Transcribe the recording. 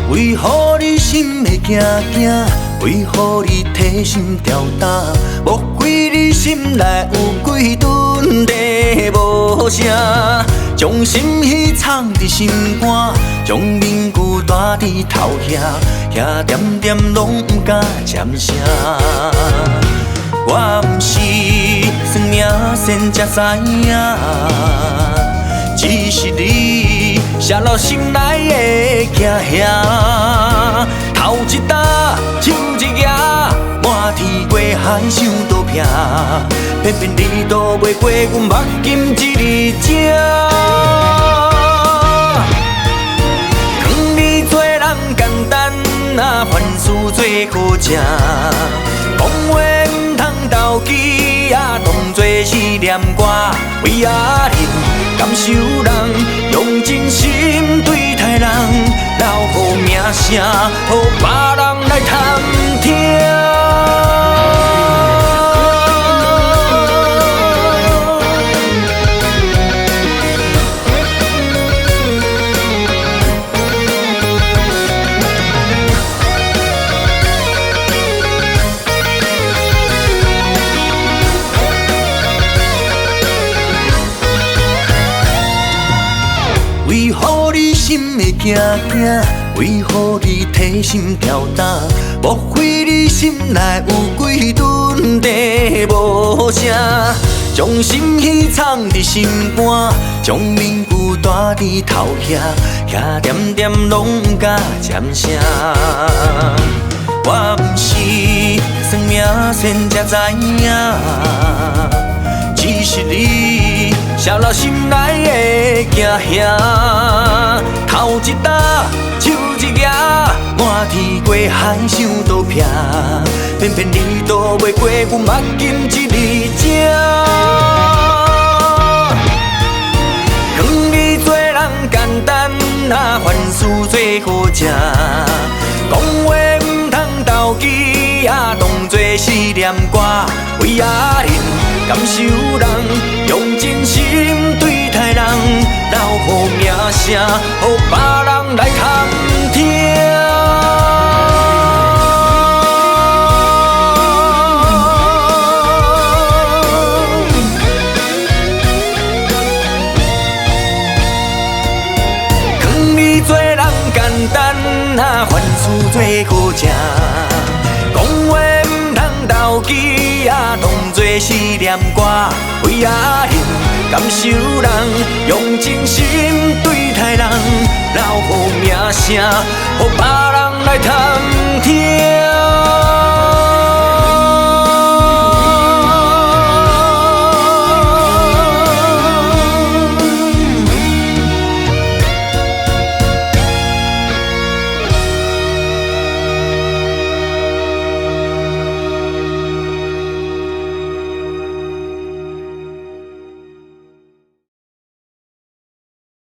为何你心会惊惊？为何你提心吊胆？莫怪你心内有几吨地无声，将心事藏伫心肝，将面具戴伫头遐，遐点点拢不敢尖声。我毋是算命先才知影，只是你写落心内的惊吓。头一搭，手一夹，满天过海想倒拼，偏偏你躲袂过阮目睭一字睛。讲你做人简单，凡事做好正，讲话毋通投机，当作是念歌。为阿人感受人，用真心对待人，留好名声，予别人来探听。为何你心会惊惊？为何你提心吊胆？莫非你心内有几吨地无声？将心事藏伫心肝，将面具戴伫头遐，遐点点拢不敢尖声。我毋是算命先才知影，只是你写落心内的惊吓。头一搭，手一夹，满天过海想倒拼，偏偏你躲袂过阮目睭一字睛。讲你做人简单，凡事做好正，讲话毋通投机，当作是念歌。为阿人感受人，用真心对待人，留好名声，予别人来探听。讲你做人简单，凡事做好正，讲话毋通投机，当作是念歌。为阿人感受人，用真心对待人，留好名声，予别人来探听。